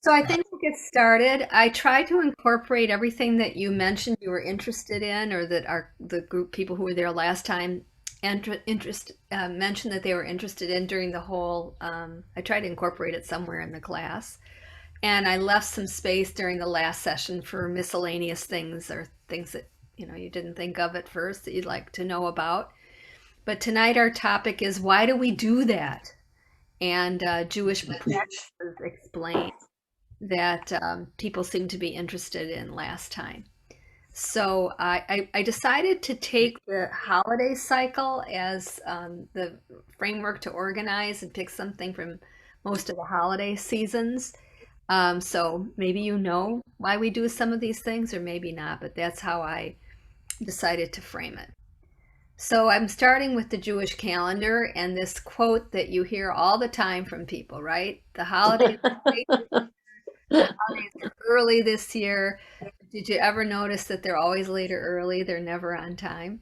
So I think we'll get started. I try to incorporate everything that you mentioned you were interested in, or that our the group people who were there last time mentioned that they were interested in during the whole. I tried to incorporate it somewhere in the class, and I left some space during the last session for miscellaneous things or things that you didn't think of at first that you'd like to know about. But tonight our topic is why do we do that? And Jewish practices explained that people seem to be interested in last time. So I decided to take the holiday cycle as the framework to organize and pick something from most of the holiday seasons. So maybe you know why we do some of these things, or maybe not, but that's how I decided to frame it. So I'm starting with the Jewish calendar and this quote that you hear all the time from people, right? The holidays are late, the holidays are early this year. Did you ever notice that they're always late or early? They're never on time.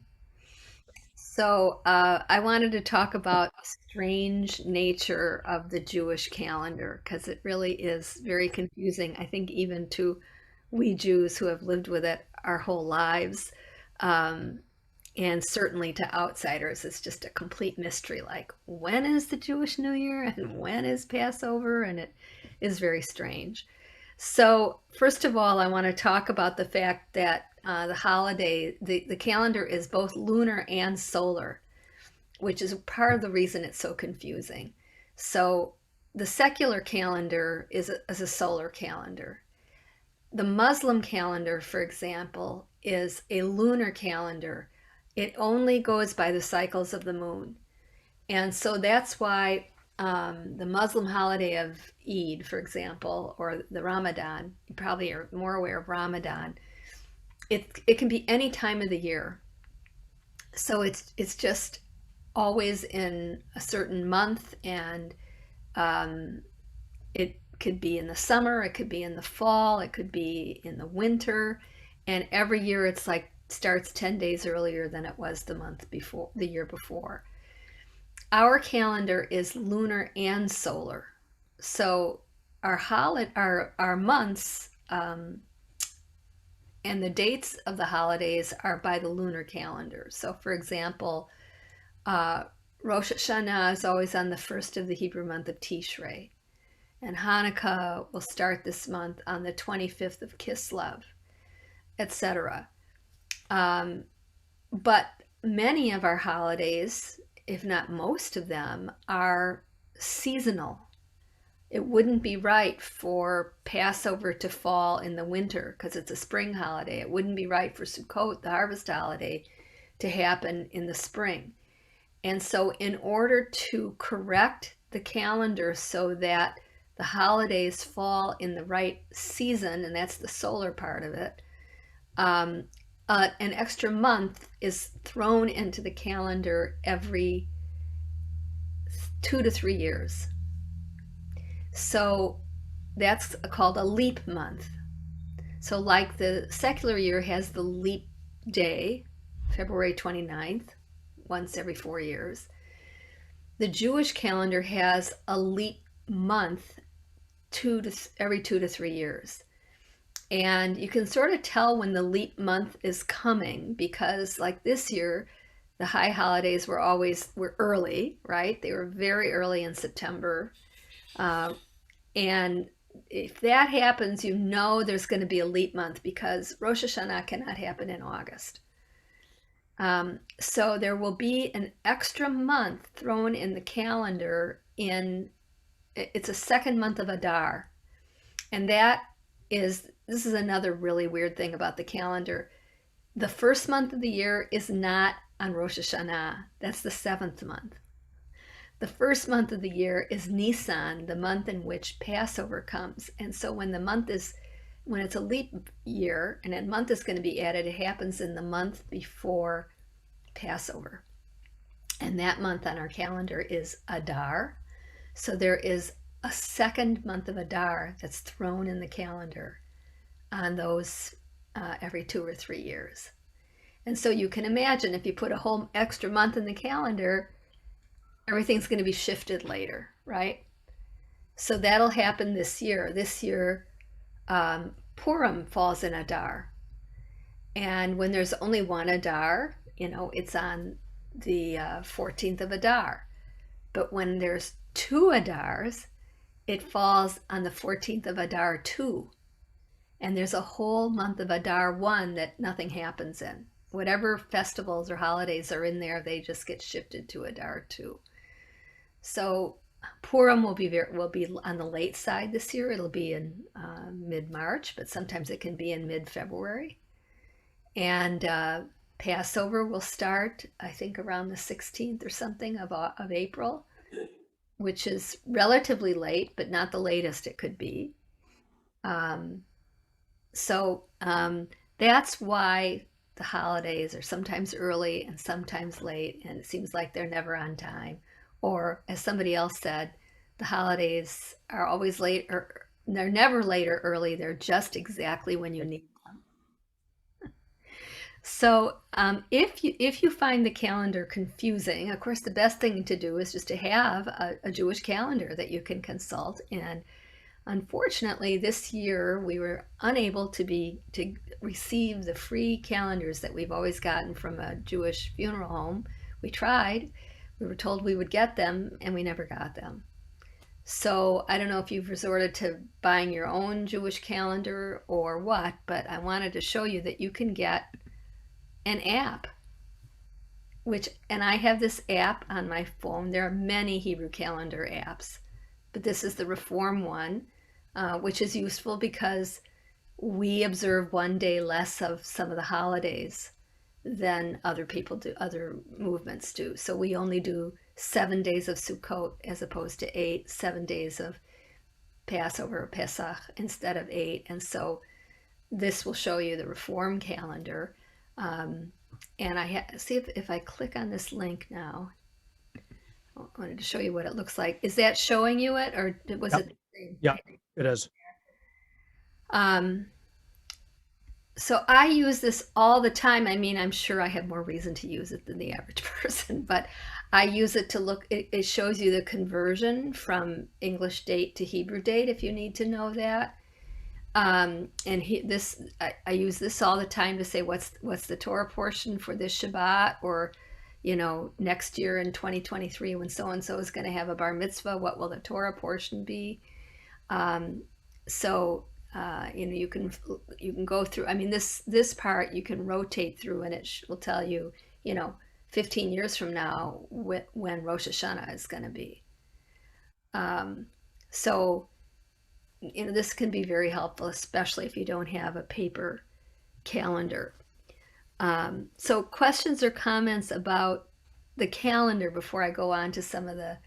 So I wanted to talk about the strange nature of the Jewish calendar because it really is very confusing, I think, even to we Jews who have lived with it our whole lives. Um, and certainly to outsiders, it's just a complete mystery. Like, when is the Jewish New Year and when is Passover? And it is very strange. So, first of all, I want to talk about the fact that the calendar is both lunar and solar, which is part of the reason it's so confusing. So, the secular calendar is a solar calendar. The Muslim calendar, for example, is a lunar calendar. It only goes by the cycles of the moon. And so that's why the Muslim holiday of Eid, for example, or the Ramadan, you probably are more aware of Ramadan. It can be any time of the year. So it's just always in a certain month, and um, it could be in the summer, it could be in the fall, it could be in the winter, and every year it's like starts 10 days earlier than it was the year before. Our calendar is lunar and solar. So our months and the dates of the holidays are by the lunar calendar. So for example, uh, Rosh Hashanah is always on the first of the Hebrew month of Tishrei. And Hanukkah will start this month on the 25th of Kislev, etc. Um, but many of our holidays, if not most of them, are seasonal. It wouldn't be right for Passover to fall in the winter because it's a spring holiday. It wouldn't be right for Sukkot, the harvest holiday, to happen in the spring. And so, in order to correct the calendar so that the holidays fall in the right season, and that's the solar part of it, um, an extra month is thrown into the calendar every 2 to 3 years. So that's called a leap month. So, like the secular year has the leap day, February 29th, once every 4 years, the Jewish calendar has a leap month every 2 to 3 years. And you can sort of tell when the leap month is coming because, like this year, the high holidays were early, right? They were very early in September. Uh, and if that happens, you know there's going to be a leap month because Rosh Hashanah cannot happen in August. So there will be an extra month thrown in the calendar it's a second month of Adar. And this is another really weird thing about the calendar. The first month of the year is not on Rosh Hashanah. That's the seventh month. The first month of the year is Nisan, the month in which Passover comes. And so when it's a leap year and a month is going to be added, it happens in the month before Passover. And that month on our calendar is Adar. So there is a second month of Adar that's thrown in the calendar on those every 2 or 3 years. And so you can imagine if you put a whole extra month in the calendar, everything's going to be shifted later, right? So that'll happen this year. This year, Purim falls in Adar. And when there's only one Adar, it's on the 14th of Adar. But when there's two Adars, it falls on the 14th of Adar too. And there's a whole month of Adar 1 that nothing happens in. Whatever festivals or holidays are in there, they just get shifted to Adar 2. So Purim will be on the late side this year. It'll be in mid-March, but sometimes it can be in mid-February. And Passover will start, I think, around the 16th or something of April, which is relatively late, but not the latest it could be. Um, so that's why the holidays are sometimes early and sometimes late, and it seems like they're never on time. Or, as somebody else said, the holidays are always late, or they're never late or early. They're just exactly when you need them. So if you find the calendar confusing, of course, the best thing to do is just to have a Jewish calendar that you can consult. And unfortunately, this year we were unable to receive the free calendars that we've always gotten from a Jewish funeral home. We tried. We were told we would get them, and we never got them. So I don't know if you've resorted to buying your own Jewish calendar or what, but I wanted to show you that you can get an app, and I have this app on my phone. There are many Hebrew calendar apps, but this is the Reform one, which is useful because we observe one day less of some of the holidays than other people do, other movements do. So we only do 7 days of Sukkot as opposed to 8, 7 days of Passover or Pesach instead of 8. And so this will show you the Reform calendar. And see if I click on this link now. I wanted to show you what it looks like. Is that showing you it, or was Yep. it the same? Yep, it is. Um, so I use this all the time. I mean, I'm sure I have more reason to use it than the average person, but I use it to look. It shows you the conversion from English date to Hebrew date if you need to know that. I use this all the time to say what's the Torah portion for this Shabbat, or next year in 2023 when so and so is going to have a bar mitzvah, what will the Torah portion be? Um, so you can go through. I mean, this part you can rotate through, and it will tell you, 15 years from now when Rosh Hashanah is going to be. Um, so this can be very helpful, especially if you don't have a paper calendar. So questions or comments about the calendar before I go on to some of the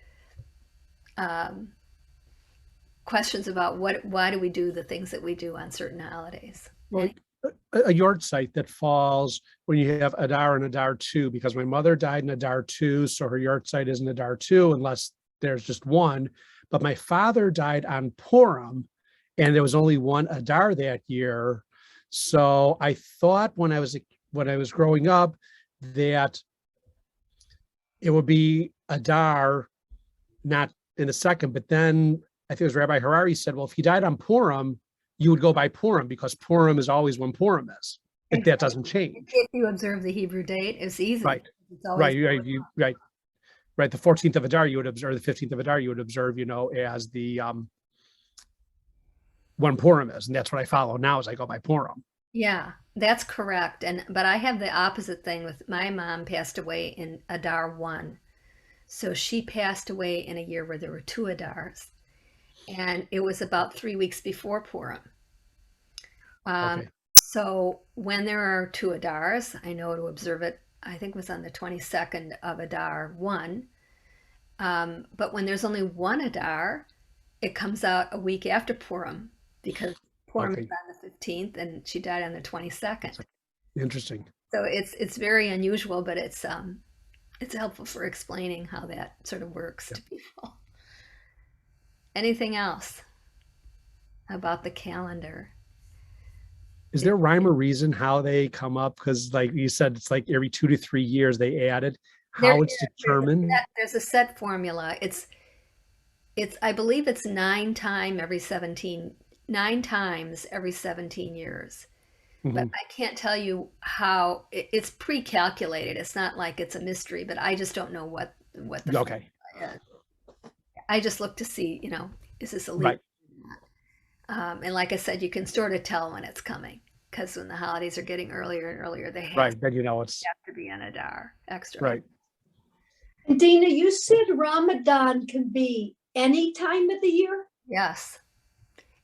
um, questions about why do we do the things that we do on certain holidays? Well, a yard site that falls when you have Adar and Adar 2, because my mother died in Adar 2, so her yard site isn't Adar 2 unless there's just one. But my father died on Purim, and there was only one Adar that year. So I thought when I was growing up that it would be Adar, not in a second. But then I think it was Rabbi Harari said, well, if he died on Purim, you would go by Purim because Purim is always when Purim is. That doesn't change. If you observe the Hebrew date, it's easy. Right. It's always Right. The 14th of Adar, you would observe the 15th of Adar, you would observe, as the when Purim is. And that's what I follow now as I go by Purim. Yeah, that's correct. But I have the opposite thing. With my mom passed away in Adar 1. So she passed away in a year where there were two Adars, and it was about 3 weeks before Purim. Um, Okay. so when there are two Adars, I know to observe it. I think it was on the 22nd of Adar 1. But when there's only one Adar, it comes out a week after Purim because Purim is Okay. on the 15th and she died on the 22nd. Interesting. So it's very unusual, but it's helpful for explaining how that sort of works Yeah. to people. Anything else about the calendar? Is there rhyme or reason how they come up? Because like you said, it's like every 2 to 3 years they added There how it's there's a determined. set, there's a set formula. I believe it's 9 times every 17 years. But Mhm. I can't tell you how it's pre-calculated. It's not like it's a mystery, but I just don't know what the Okay, formula is. I just look to see, is this a leap? right, And like I said, you can sort of tell when it's coming because when the holidays are getting earlier and earlier, they have right. Then you know it's to be an Adar extra. right. And Dina, you said Ramadan can be any time of the year? Yes.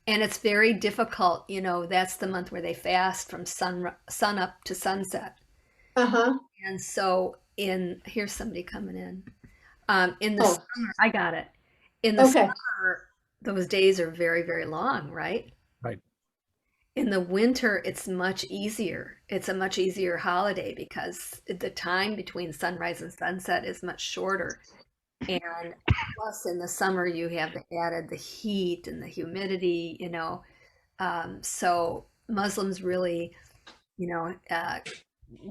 And it's very difficult, that's the month where they fast from sun up to sunset. Uh-huh. And so here's somebody coming in. In the Oh, summer, I got it. In the okay. summer, those days are very, very long, right? Right. In the winter, it's much easier. It's a much easier holiday because the time between sunrise and sunset is much shorter. And plus, in the summer, you have the heat and the humidity, So Muslims really, you know, uh,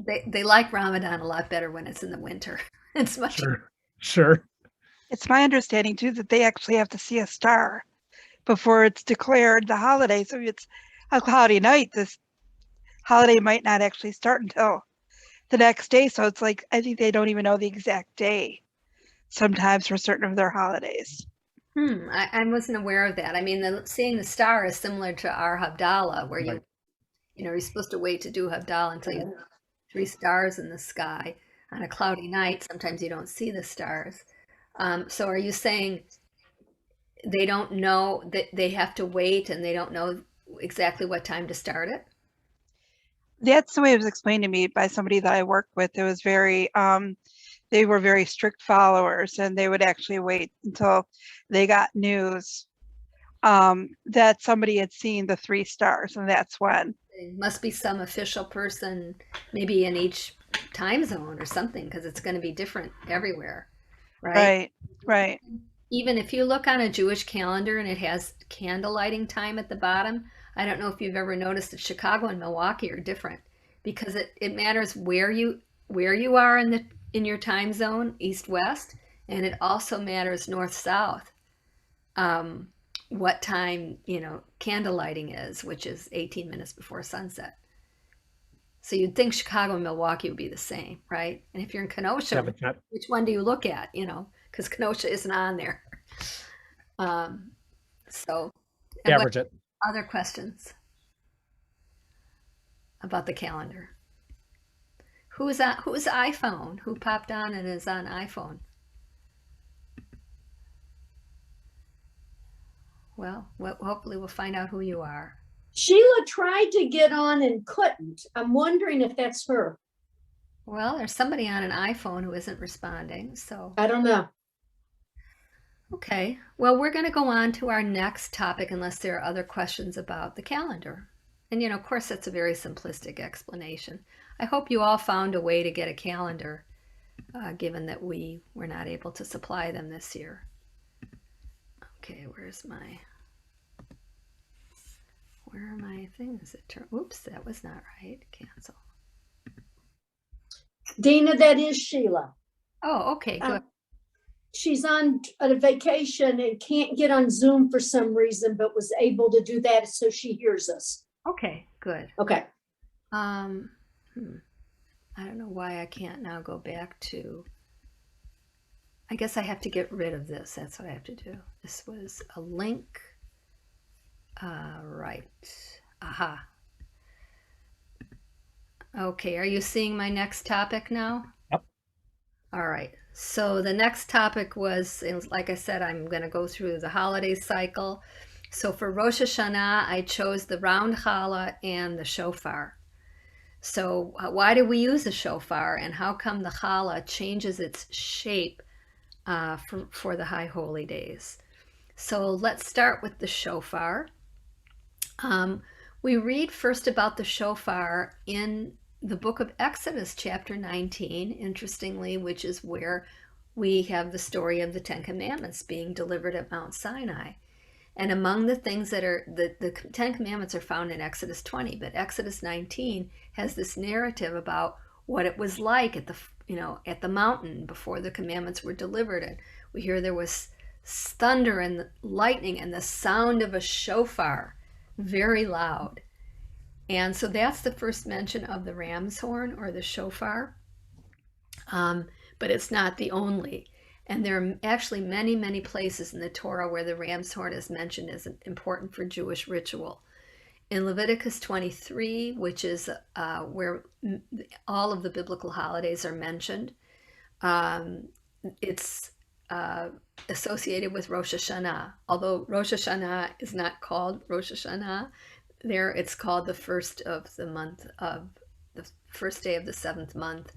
they like Ramadan a lot better when it's in the winter. It's much Sure. Sure. It's my understanding too that they actually have to see a star before it's declared the holiday. So if it's a cloudy night, this holiday might not actually start until the next day. So it's like, I think they don't even know the exact day sometimes for certain of their holidays. I wasn't aware of that. I mean, seeing the star is similar to our Havdalah, where Right. you're supposed to wait to do Havdalah until you have 3 stars in the sky. On a cloudy night, sometimes you don't see the stars. So are you saying they don't know that they have to wait and they don't know exactly what time to start it? That's the way it was explained to me by somebody that I worked with. It was very, they were very strict followers and they would actually wait until they got news that somebody had seen the 3 stars, and that's when. There must be some official person, maybe in each time zone or something, because it's going to be different everywhere, right? Right, right. Even if you look on a Jewish calendar and it has candle lighting time at the bottom, I don't know if you've ever noticed that Chicago and Milwaukee are different because it matters where you are in your time zone, east west, and it also matters north south. What time, candle lighting is, which is 18 minutes before sunset. So you'd think Chicago and Milwaukee would be the same, right? And if you're in Kenosha, Yeah, but not which one do you look at, because Kenosha isn't on there. So, and what average it. other questions about the calendar? Who's iPhone? Who popped on and is on iPhone? Well, hopefully we'll find out who you are. Sheila tried to get on and couldn't. I'm wondering if that's her. Well, there's somebody on an iPhone who isn't responding, so. I don't know. Okay, well, we're going to go on to our next topic unless there are other questions about the calendar. And, of course, that's a very simplistic explanation. I hope you all found a way to get a calendar, given that we were not able to supply them this year. Okay, where are my things? Oops, that was not right. Cancel. Dina, that is Sheila. Oh, okay, good. She's on a vacation and can't get on Zoom for some reason, but was able to do that so she hears us. Okay, good. Okay. I don't know why I can't now go back to. I guess I have to get rid of this. That's what I have to do. This was a link. Right. Aha. Okay, are you seeing my next topic now? Yep. All right. So the next topic was, like I said, I'm going to go through the holiday cycle. So for Rosh Hashanah, I chose the round challah and the shofar. So why do we use the shofar, and how come the challah changes its shape for the high holy days? So let's start with the shofar. We read first about the shofar in the book of Exodus, chapter 19, interestingly, which is where we have the story of the Ten Commandments being delivered at Mount Sinai. And among the things that are, the Ten Commandments are found in Exodus 20, but Exodus 19 has this narrative about what it was like at the mountain before the commandments were delivered. And we hear there was thunder and the lightning and the sound of a shofar, very loud. And so that's the first mention of the ram's horn or the shofar. But it's not the only. And there are actually many, many places in the Torah where the ram's horn is mentioned as important for Jewish ritual. In Leviticus 23, which is where all of the biblical holidays are mentioned, it's associated with Rosh Hashanah. Although Rosh Hashanah is not called Rosh Hashanah, there it's called the first of the month of the first day of the seventh month,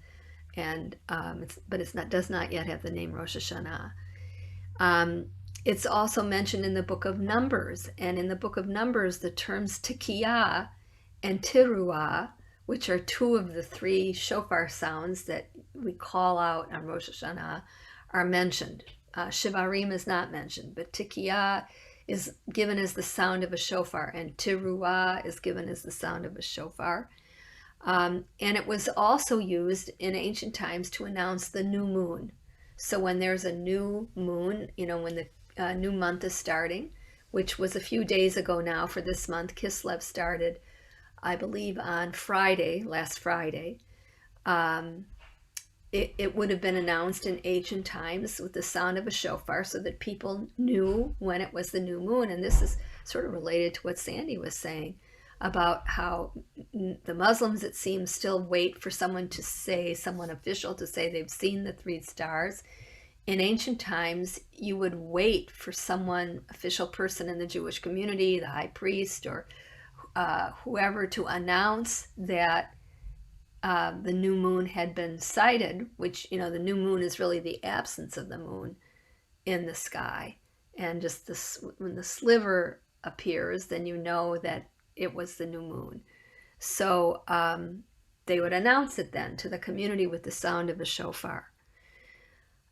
and does not yet have the name Rosh Hashanah. It's also mentioned in the book of Numbers, and in the book of Numbers, the terms Tikiyah and Teruah, which are two of the three shofar sounds that we call out on Rosh Hashanah, are mentioned. Shivarim is not mentioned, but Tikiyah is given as the sound of a shofar, and Teruah is given as the sound of a shofar. And it was also used in ancient times to announce the new moon. So when there's a new moon, when the new month is starting, which was a few days ago now for this month, Kislev started, I believe, on Friday, last Friday. It would have been announced in ancient times with the sound of a shofar so that people knew when it was the new moon. And this is sort of related to what Sandy was saying about how the Muslims, it seems, still wait for someone official to say they've seen the three stars. In ancient times, you would wait for someone, official person in the Jewish community, the high priest or whoever, to announce that the new moon had been sighted, which, the new moon is really the absence of the moon in the sky. And just when the sliver appears, then you know that it was the new moon. So they would announce it then to the community with the sound of a shofar.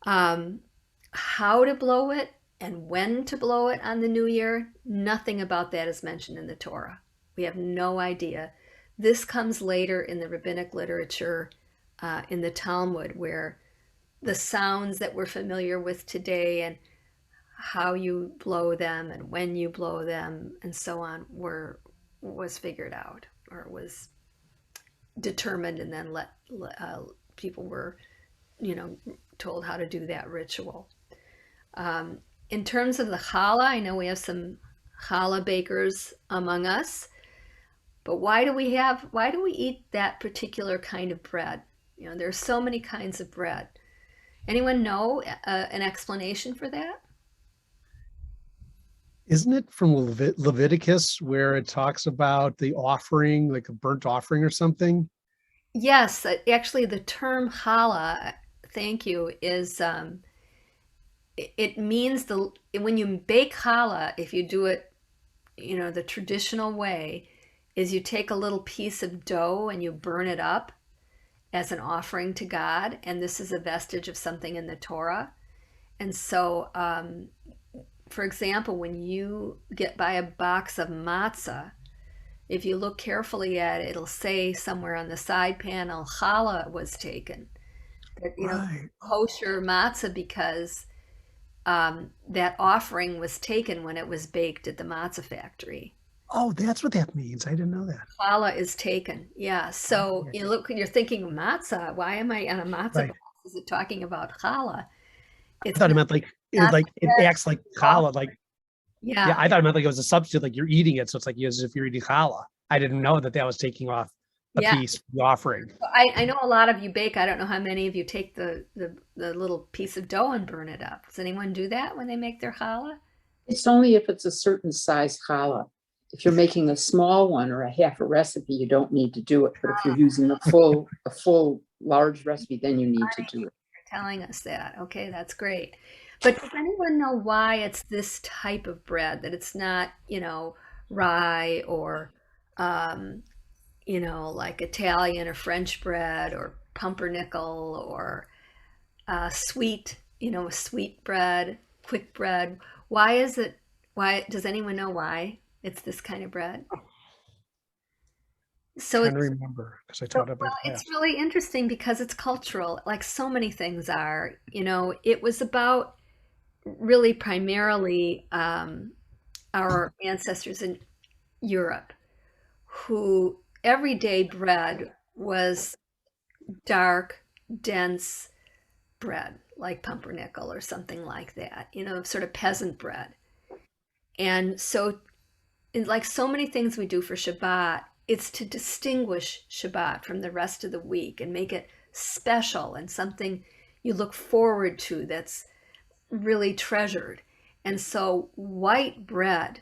How to blow it and when to blow it on the new year, nothing about that is mentioned in the Torah. We have no idea. This comes later in the rabbinic literature, in the Talmud, where the sounds that we're familiar with today and how you blow them and when you blow them and so on was figured out, or was determined, and then people were told how to do that ritual. In terms of the challah, I know we have some challah bakers among us, but why do we eat that particular kind of bread? There's so many kinds of bread. Anyone know an explanation for that? Isn't it from Leviticus where it talks about the offering, like a burnt offering or something? Yes, actually the term challah, thank you, is it means when you bake challah, if you do it, the traditional way, is you take a little piece of dough and you burn it up as an offering to God, and this is a vestige of something in the Torah. And so, for example, when you buy a box of matzah, if you look carefully at it, it'll say somewhere on the side panel, challah was taken. That, Right. kosher matzah, because that offering was taken when it was baked at the matzah factory. Oh, that's what that means. I didn't know that. Challah is taken. Yeah. So Okay. you're thinking matzah. Why am I on a matzah Right. box? Is it talking about challah? I It's thought it not, meant not it bread. acts like challah. Yeah, Yeah. I thought it meant like it was a substitute, like you're eating it, so it's like as if you're eating challah. I didn't know that was taking off a Yeah. piece from the offering. I know a lot of you bake. I don't know how many of you take the little piece of dough and burn it up. Does anyone do that when they make their challah? It's only if it's a certain size challah. If you're making a small one or a half a recipe, you don't need to do it. But if you're using a full large recipe, then you need to do it. You're telling us that. Okay, that's great. But does anyone know why it's this type of bread, that it's not, rye or, like Italian or French bread or pumpernickel or sweet bread, quick bread? Why does anyone know why it's this kind of bread? So Trying to remember because I taught it by class. it's really interesting because it's cultural, like so many things are. It was about really primarily our ancestors in Europe, who everyday bread was dark, dense bread, like pumpernickel or something like that, sort of peasant bread. And so, like so many things we do for Shabbat, it's to distinguish Shabbat from the rest of the week and make it special and something you look forward to that's really treasured. And so white bread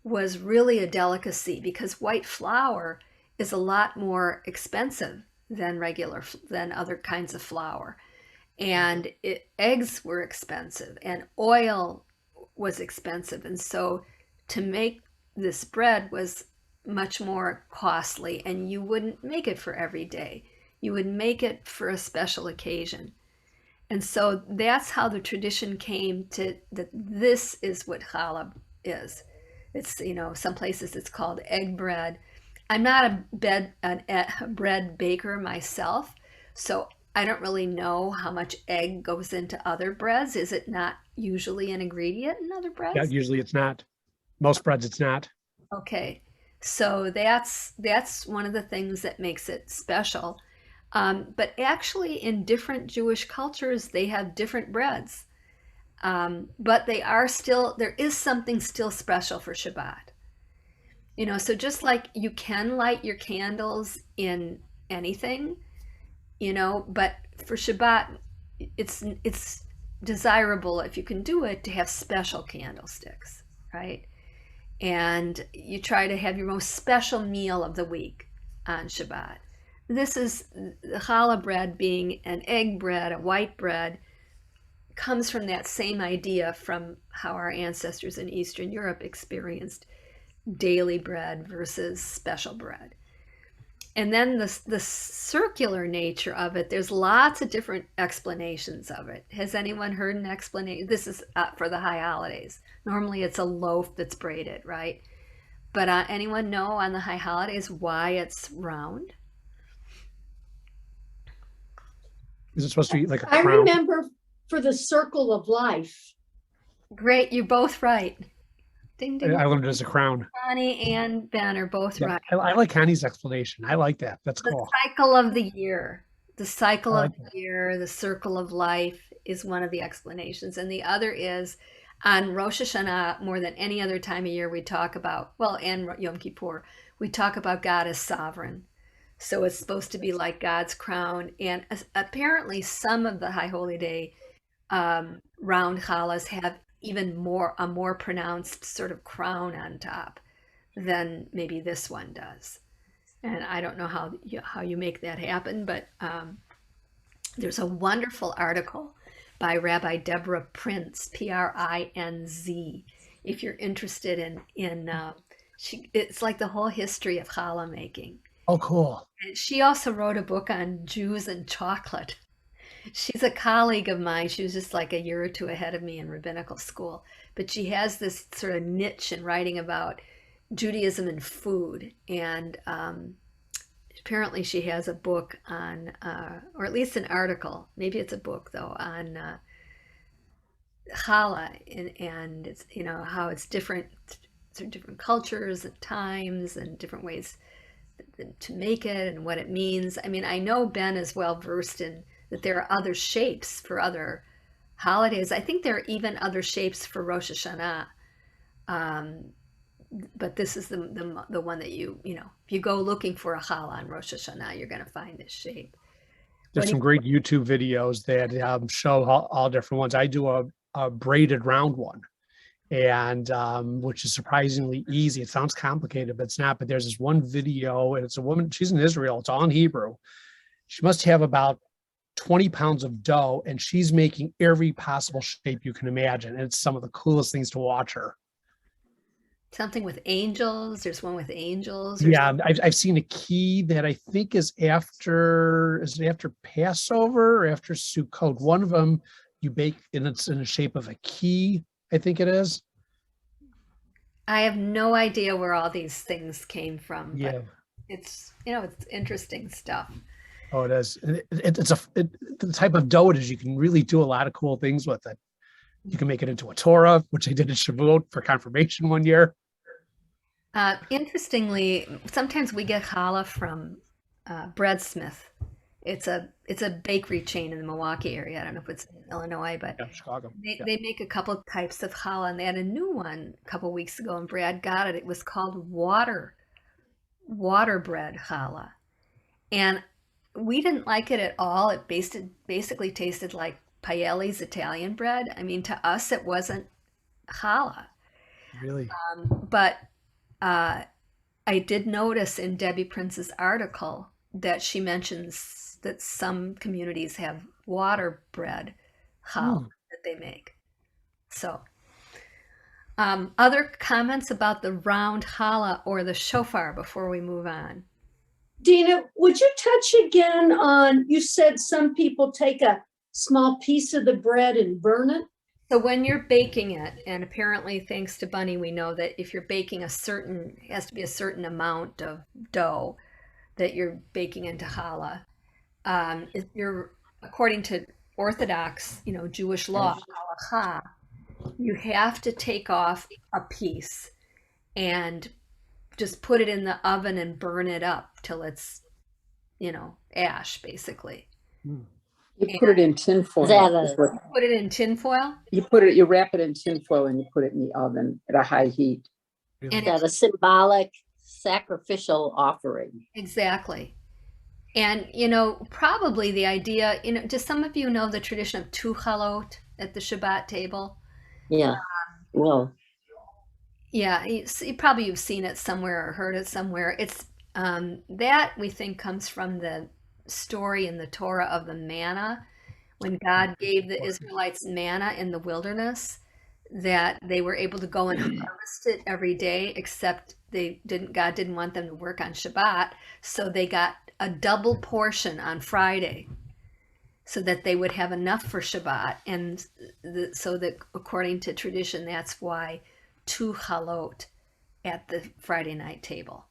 was really a delicacy because white flour is a lot more expensive than other kinds of flour. And eggs were expensive and oil was expensive. And so to make this bread was much more costly, and you wouldn't make it for every day. You would make it for a special occasion. And so that's how the tradition came to that. This is what challah is. It's, some places it's called egg bread. I'm not a bread baker myself, so I don't really know how much egg goes into other breads. Is it not usually an ingredient in other breads? Yeah, usually it's not. Most breads, it's not. Okay, so that's one of the things that makes it special. But actually, in different Jewish cultures, they have different breads. But there is something still special for Shabbat. So just like you can light your candles in anything, but for Shabbat, it's desirable, if you can do it, to have special candlesticks, right? And you try to have your most special meal of the week on Shabbat. This is the challah bread, being an egg bread, a white bread, comes from that same idea from how our ancestors in Eastern Europe experienced daily bread versus special bread. And then the circular nature of it, there's lots of different explanations of it. Has anyone heard an explanation? This is for the high holidays. Normally it's a loaf that's braided, right? But anyone know on the high holidays why it's round? Is it supposed to be like a I crown? remember for the circle of life. Great, you're both right. Ding, ding. I learned it as a crown. Connie and Ben are both Yeah, right. I like Connie's explanation. I like that. That's The cool. cycle of the year. The cycle I of like the year, the circle of life is one of the explanations. And the other is on Rosh Hashanah, more than any other time of year, we talk about, and Yom Kippur, we talk about God as sovereign. So it's supposed to be like God's crown. And apparently some of the High Holy Day round challahs have even a more pronounced sort of crown on top than maybe this one does. And I don't know how you make that happen, but there's a wonderful article by Rabbi Deborah Prinz, Prinz, if you're interested in it's like the whole history of challah making. Oh, cool. And she also wrote a book on Jews and chocolate. She's a colleague of mine. She was just like a year or two ahead of me in rabbinical school. But she has this sort of niche in writing about Judaism and food. And apparently she has a book on, or at least an article, maybe it's a book though, on challah and it's, how it's different through different cultures and times and different ways to make it and what it means. I mean, I know Ben is well versed in that there are other shapes for other holidays. I think there are even other shapes for Rosh Hashanah. But this is the one that if you go looking for a challah on Rosh Hashanah, you're going to find this shape. There's some great YouTube videos that show all different ones. I do a braided round one, and which is surprisingly easy. It sounds complicated, but it's not. But there's this one video, and it's a woman. She's in Israel. It's all in Hebrew. She must have about 20 pounds of dough, and she's making every possible shape you can imagine. And it's some of the coolest things to watch her. Something with angels. There's one with angels. Yeah, I've seen a key that I think is after Passover or after Sukkot. One of them you bake, and it's in the shape of a key, I think it is. I have no idea where all these things came from. Yeah. But it's it's interesting stuff. Oh, it is. It's the type of dough it is. You can really do a lot of cool things with it. You can make it into a Torah, which I did at Shavuot for confirmation one year. Interestingly, sometimes we get challah from Breadsmith. It's a bakery chain in the Milwaukee area. I don't know if it's in Illinois, but Yeah, Chicago. they, Yeah. they make a couple of types of challah, and they had a new one a couple weeks ago, and Brad got it. It was called water bread challah, and we didn't like it at all. It basically tasted like Paelli's Italian bread. I mean, to us, it wasn't challah. Really? But I did notice in Debbie Prince's article that she mentions that some communities have water bread challah that they make. So, other comments about the round challah or the shofar before we move on? Dina, would you touch again on, you said some people take a small piece of the bread and burn it? So when you're baking it, and apparently thanks to Bunny, we know that if you're baking it has to be a certain amount of dough that you're baking into challah. If you're, according to Orthodox, Jewish law, halakha, you have to take off a piece and just put it in the oven and burn it up till it's, ash, basically. You put it in tin foil. Put it in tin foil? You wrap it in tin foil and you put it in the oven at a high heat. Really? And That a symbolic sacrificial offering. Exactly. And, probably the idea, do some of you know the tradition of two chalot at the Shabbat table? Yeah. Well, Yeah, probably you've seen it somewhere or heard it somewhere. It's that we think comes from the story in the Torah of the manna, when God gave the Israelites manna in the wilderness, that they were able to go and harvest it every day, except God didn't want them to work on Shabbat, so they got a double portion on Friday so that they would have enough for Shabbat. And so that according to tradition, that's why two chalot at the Friday night table.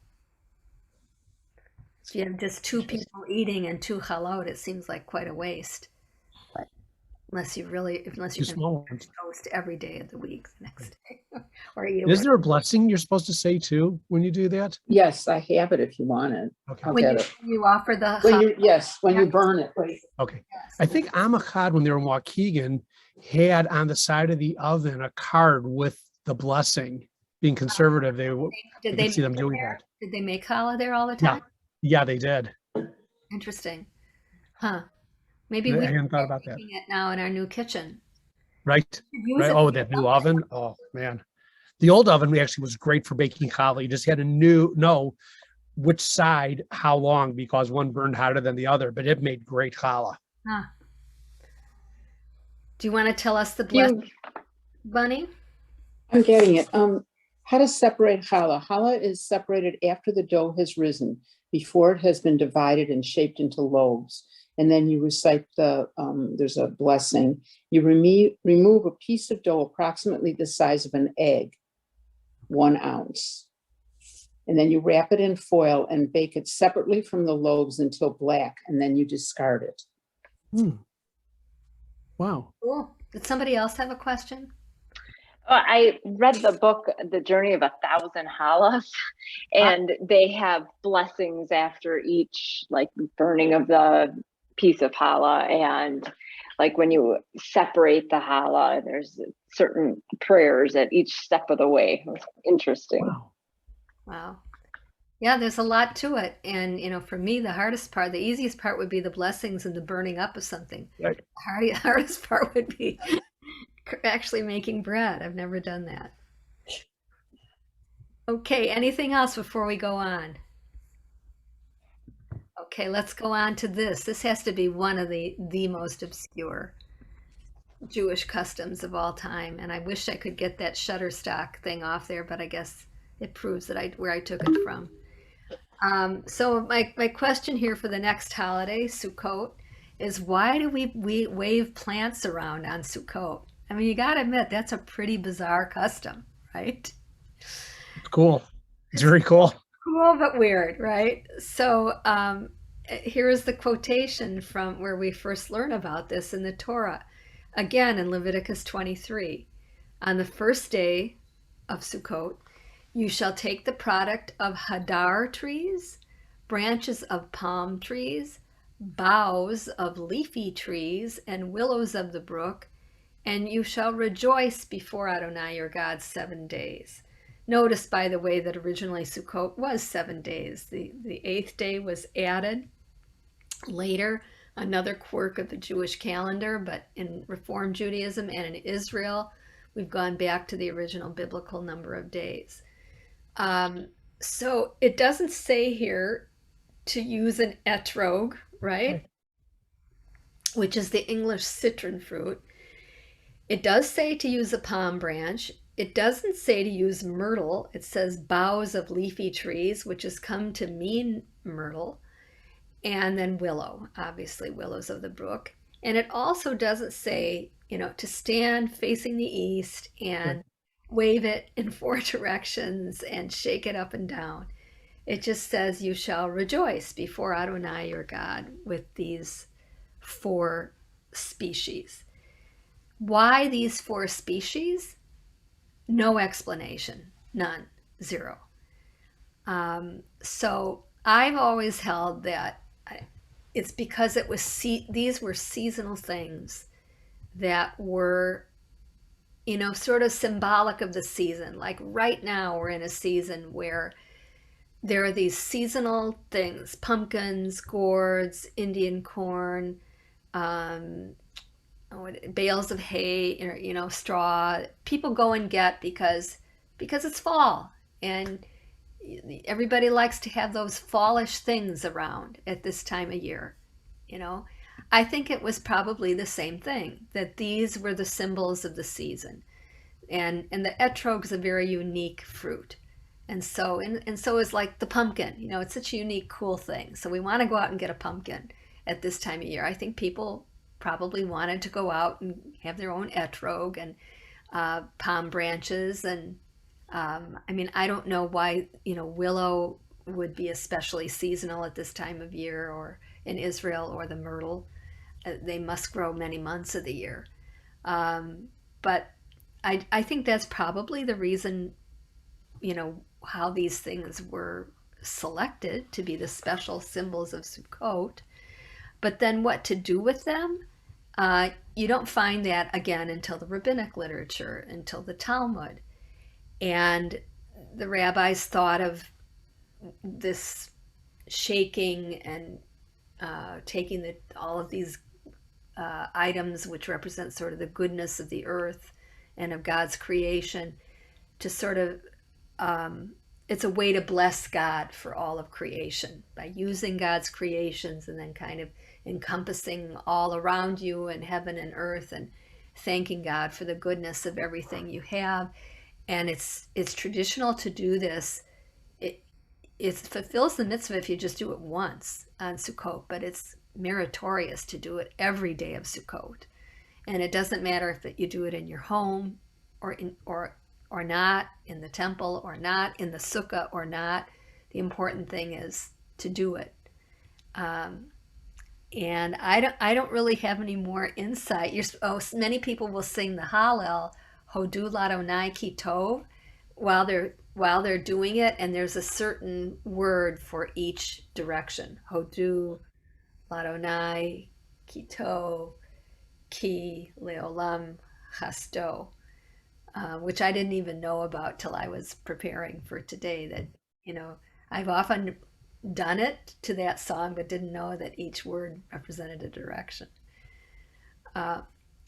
If you have just two people eating and two chalot, it seems like quite a waste. Unless you Two can small ones. toast every day of the week the next day. Or eat Is there a blessing you're supposed to say too when you do that? Yes, I have it if you want it. Okay. I'll when get you, it. you offer the When you burn it. Okay. I think Amachad, when they were in Waukegan, had on the side of the oven a card with the blessing. Being conservative, I did could they see them make doing it there? that. Did they make challah there all the Yeah. time? Yeah, they did. Interesting. Huh. Maybe I we hadn't should thought be about that. making it now in our new kitchen. Right. Use Right. it. Oh, that new oven. Oh man. The old oven actually was great for baking challah. You just had to know which side, how long, because one burned hotter than the other, but it made great challah. Huh. Do you want to tell us the blessing, Bunny? I'm getting it. How to separate challah. Challah is separated after the dough has risen, before it has been divided and shaped into loaves. And then you recite there's a blessing. You remove a piece of dough approximately the size of an egg, 1 ounce. And then you wrap it in foil and bake it separately from the loaves until black, and then you discard it. Wow. Cool. Did somebody else have a question? I read the book, The Journey of 1,000 Challahs, and they have blessings after each burning of the piece of challah. And when you separate the challah, there's certain prayers at each step of the way. It was interesting. Wow. Yeah, there's a lot to it. And, for me, the easiest part would be the blessings and the burning up of something. Right. The hardest part would be actually making bread. I've never done that. Okay, anything else before we go on? Okay, let's go on to this. This has to be one of the most obscure Jewish customs of all time. And I wish I could get that Shutterstock thing off there, but I guess it proves that where I took it from. So my question here for the next holiday, Sukkot, is why do we wave plants around on Sukkot? I mean, you got to admit, that's a pretty bizarre custom, right? Cool. It's very cool. Cool, but weird, right? So here's the quotation from where we first learn about this in the Torah. Again, in Leviticus 23, on the first day of Sukkot, you shall take the product of hadar trees, branches of palm trees, boughs of leafy trees, and willows of the brook, and you shall rejoice before Adonai your God 7 days. Notice, by the way, that originally Sukkot was 7 days. The 8th day was added later, another quirk of the Jewish calendar, but in Reform Judaism and in Israel, we've gone back to the original biblical number of days. So it doesn't say here to use an etrog, right? Which is the English citron fruit. It does say to use a palm branch. It doesn't say to use myrtle. It says boughs of leafy trees, which has come to mean myrtle, and then willow, obviously willows of the brook. And it also doesn't say, to stand facing the east and wave it in 4 directions and shake it up and down. It just says you shall rejoice before Adonai your God with these 4 species. Why these 4 species? No explanation, none, 0. So I've always held that it's because these were seasonal things that were, sort of symbolic of the season. Like right now we're in a season where there are these seasonal things: pumpkins, gourds, Indian corn, bales of hay, straw. People go and get because it's fall, and everybody likes to have those fallish things around at this time of year. I think it was probably the same thing, that these were the symbols of the season, and the etrog is a very unique fruit. And so is like the pumpkin. It's such a unique, cool thing. So we want to go out and get a pumpkin at this time of year. I think people probably wanted to go out and have their own etrog and palm branches. And I don't know why, willow would be especially seasonal at this time of year, or in Israel, or the myrtle. They must grow many months of the year. But I think that's probably the reason, how these things were selected to be the special symbols of Sukkot. But then what to do with them? You don't find that again until the rabbinic literature, until the Talmud. And the rabbis thought of this shaking and taking all of these items which represent sort of the goodness of the earth and of God's creation, to sort of, it's a way to bless God for all of creation by using God's creations and then kind of encompassing all around you in heaven and earth, and thanking God for the goodness of everything you have. And it's traditional to do this. It fulfills the mitzvah if you just do it once on Sukkot, but it's meritorious to do it every day of Sukkot. And it doesn't matter if you do it in your home or not, in the temple or not, in the sukkah or not. The important thing is to do it. And I don't really have any more insight. Many people will sing the Hallel, Hodu Ladonai Ki Tov, while they're doing it, and there's a certain word for each direction. Hodu Ladonai Ki Tov Ki Leolam Chasto, which I didn't even know about till I was preparing for today. That I've often done it to that song, but didn't know that each word represented a direction.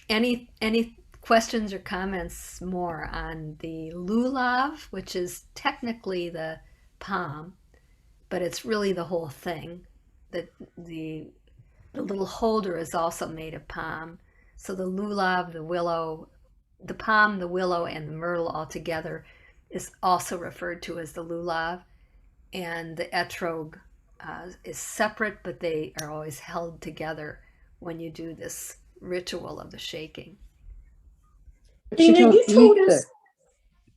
Any questions or comments more on the lulav, which is technically the palm, but it's really the whole thing. The little holder is also made of palm. So the lulav, the willow, the palm, the willow, and the myrtle all together is also referred to as the lulav. And the etrog is separate, but they are always held together when you do this ritual of the shaking. But you Dina, don't you told eat us.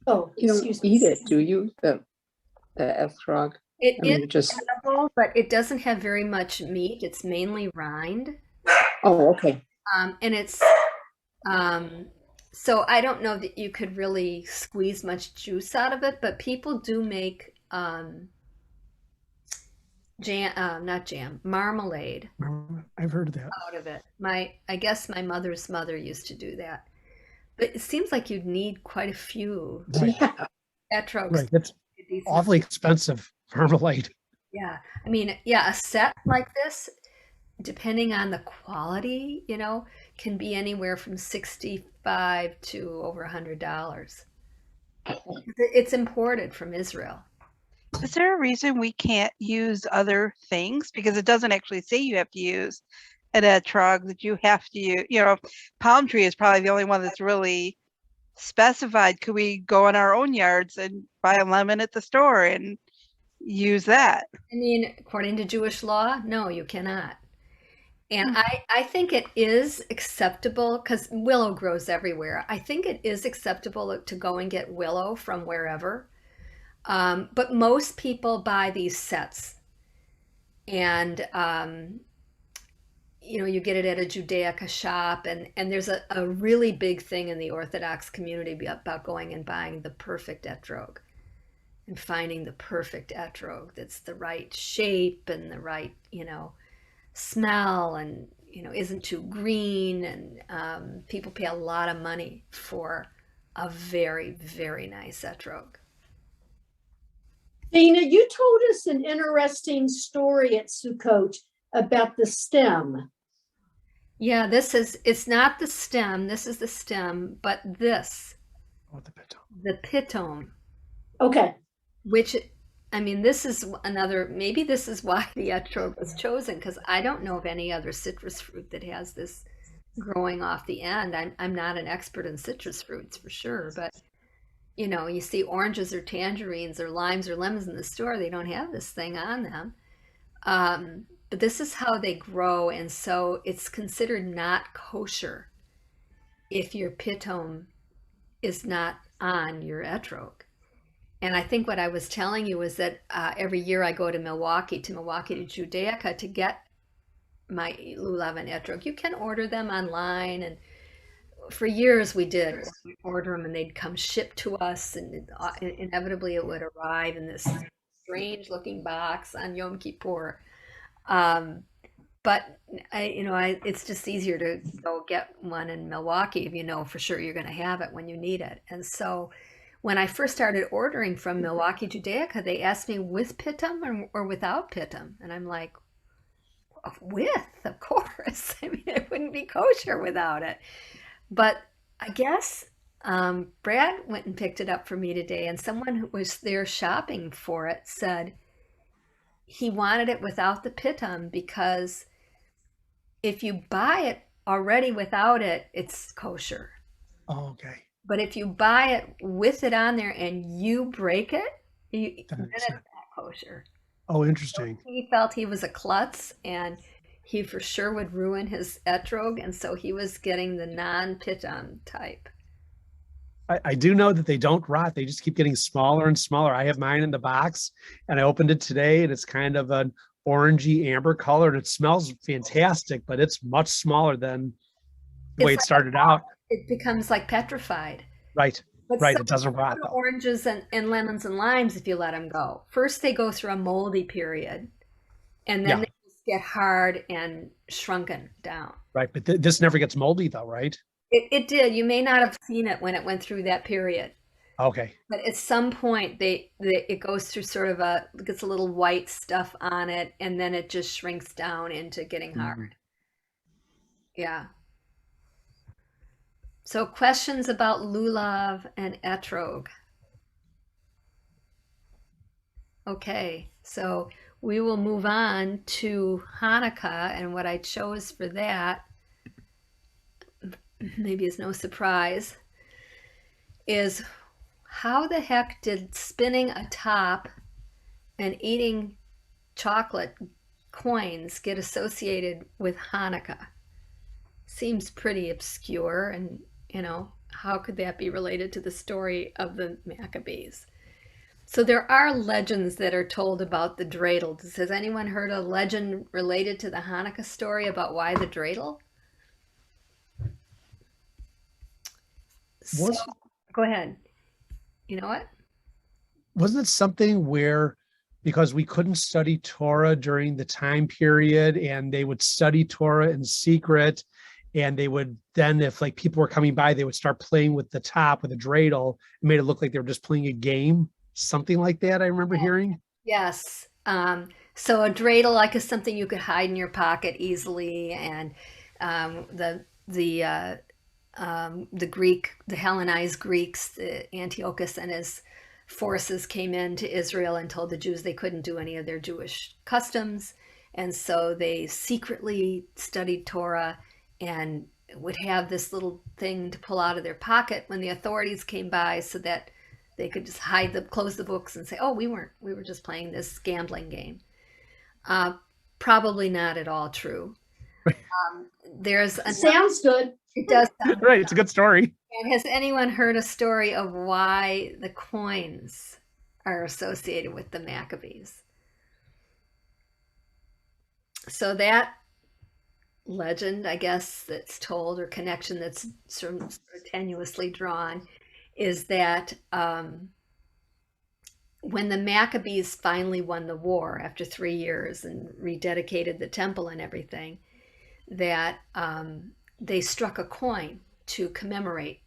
Oh, you don't excuse me. eat it, do you? The etrog. It I mean, is you just. edible, but it doesn't have very much meat. It's mainly rind. Oh, okay. And it's So I don't know that you could really squeeze much juice out of it, but people do make jam, not jam, marmalade I've heard of that. out of it. I guess my mother's mother used to do that. But it seems like you'd need quite a few Right. Yeah, etrogs. Right. That's to get decent. awfully expensive marmalade. Yeah. I mean, yeah, a set like this, depending on the quality, can be anywhere from 65 to over $100. It's imported from Israel. Is there a reason we can't use other things? Because it doesn't actually say you have to use an etrog, that you have to use, palm tree is probably the only one that's really specified. Could we go in our own yards and buy a lemon at the store and use that? I mean, according to Jewish law, no, you cannot. And I think it is acceptable because willow grows everywhere. I think it is acceptable to go and get willow from wherever. But most people buy these sets. And, you get it at a Judaica shop. And there's a really big thing in the Orthodox community about going and buying the perfect etrog and finding the perfect etrog that's the right shape and the right, smell and isn't too green, and people pay a lot of money for a very, very nice etrog. Dana, you told us an interesting story at Sukkot about the stem. Yeah, it's not the stem, this is the stem, but this, Oh, the piton. the pitom, Okay, which, I mean, this is maybe this is why the etrog was chosen, because I don't know of any other citrus fruit that has this growing off the end. I'm not an expert in citrus fruits for sure, but you see oranges or tangerines or limes or lemons in the store, they don't have this thing on them. But this is how they grow, and so it's considered not kosher if your pitom is not on your etrog. And I think what I was telling you was that every year I go to Milwaukee to Judaica to get my lulav and etrog. You can order them online, and for years we did order them, and they'd come shipped to us, and inevitably it would arrive in this strange looking box on Yom Kippur. But it's just easier to go get one in Milwaukee if you know for sure you're going to have it when you need it. And so when I first started ordering from Milwaukee Judaica, they asked me with pitum or without pitum, and I'm like, with, of course. I mean, it wouldn't be kosher without it. But I guess Brad went and picked it up for me today, and someone who was there shopping for it said he wanted it without the pitum because if you buy it already without it, it's kosher. Oh, okay. But if you buy it with it on there and you break it, then it's not kosher. Oh, interesting. So he felt he was a klutz and he for sure would ruin his etrog, and so he was getting the non-pitum type. I do know that they don't rot. They just keep getting smaller and smaller. I have mine in the box and I opened it today and it's kind of an orangey amber color and it smells fantastic, but it's much smaller than the way it started out. It becomes like petrified. Right. But right. It doesn't rot though. Oranges and lemons and limes, if you let them go. First, they go through a moldy period and then they just get hard and shrunken down. Right. But this never gets moldy though, right? It did. You may not have seen it when it went through that period. Okay. But at some point, it goes through sort of gets a little white stuff on it, and then it just shrinks down into getting hard. Yeah. So questions about lulav and etrog. Okay, so we will move on to Hanukkah, and what I chose for that, maybe is no surprise, is how the heck did spinning a top and eating chocolate coins get associated with Hanukkah? Seems pretty obscure, and how could that be related to the story of the Maccabees? So there are legends that are told about the dreidel. Has anyone heard a legend related to the Hanukkah story about why the dreidel? So, Was, go ahead. You know what? wasn't it something where, because we couldn't study Torah during the time period and they would study Torah in secret, and they would then, if like people were coming by, they would start playing with the top with a dreidel. It made it look like they were just playing a game, something like that. I remember hearing. Yes. So a dreidel like is something you could hide in your pocket easily, and the Greek, the Hellenized Greeks, Antiochus and his forces came into Israel and told the Jews they couldn't do any of their Jewish customs, and so they secretly studied Torah and would have this little thing to pull out of their pocket when the authorities came by, so that they could just close the books and say, "Oh, we were just playing this gambling game." Probably not at all true. There's Sounds good. it does sound, Right. It's a good story. and has anyone heard a story of why the coins are associated with the Maccabees? So that legend, I guess, that's told, or connection that's sort of tenuously drawn, is that when the Maccabees finally won the war after 3 years and rededicated the temple and everything, that they struck a coin to commemorate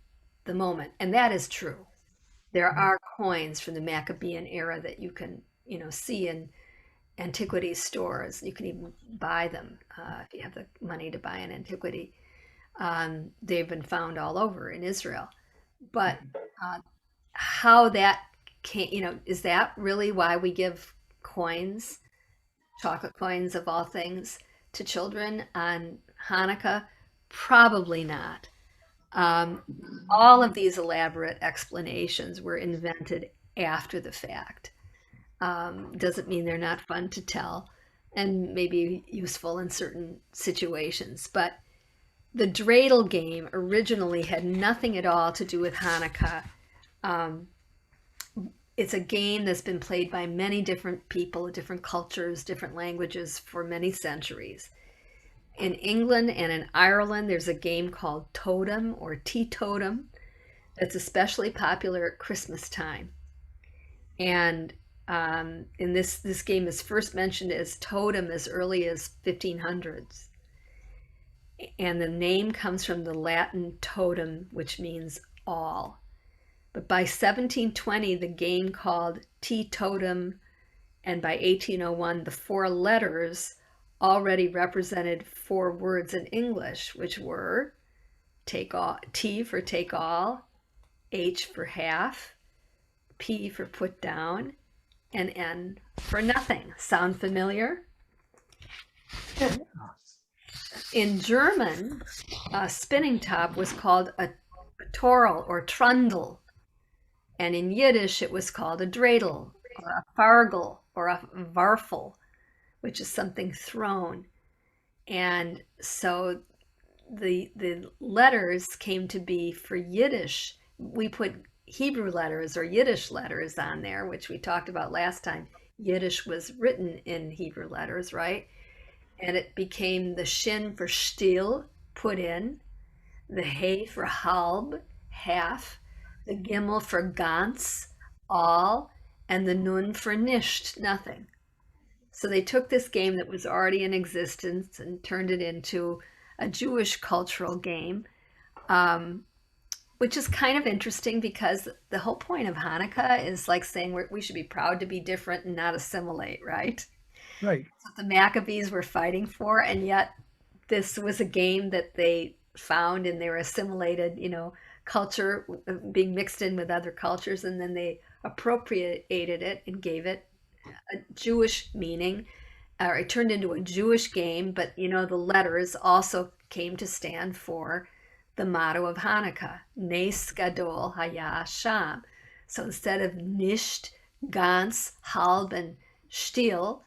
the moment. And that is true. There are coins from the Maccabean era that you can, see in antiquities stores. You can even buy them if you have the money to buy an antiquity. They've been found all over in Israel. But how that came, is that really why we give coins, chocolate coins of all things, to children on Hanukkah? Probably not. All of these elaborate explanations were invented after the fact. Doesn't mean they're not fun to tell and maybe useful in certain situations. But the dreidel game originally had nothing at all to do with Hanukkah. It's a game that's been played by many different people, different cultures, different languages for many centuries. In England and in Ireland, there's a game called Totem or Teetotum that's especially popular at Christmas time. And in this game is first mentioned as totem as early as 1500s. And the name comes from the Latin totem, which means all. But by 1720, the game called Teetotum, and by 1801, the 4 letters already represented 4 words in English, which were take all, T for take all, H for half, P for put down, and N for nothing. Sound familiar? In German, a spinning top was called a torl or trundle, and in Yiddish it was called a dreidel or a fargel or a warfel, which is something thrown. And so the letters came to be for Yiddish. We put Hebrew letters or Yiddish letters on there, which we talked about last time. Yiddish was written in Hebrew letters, right? And it became the shin for still, put in, the hey for halb, half, the gimel for ganz, all, and the nun for nisht, nothing. So they took this game that was already in existence and turned it into a Jewish cultural game, which is kind of interesting because the whole point of Hanukkah is like saying we should be proud to be different and not assimilate, right? Right. That's what the Maccabees were fighting for, and yet this was a game that they found in their assimilated, culture being mixed in with other cultures, and then they appropriated it and gave it a Jewish meaning, or it turned into a Jewish game. But the letters also came to stand for the motto of Hanukkah, Nes Gadol Haya Sham. So instead of Nisht, Gans, Halb, and Stil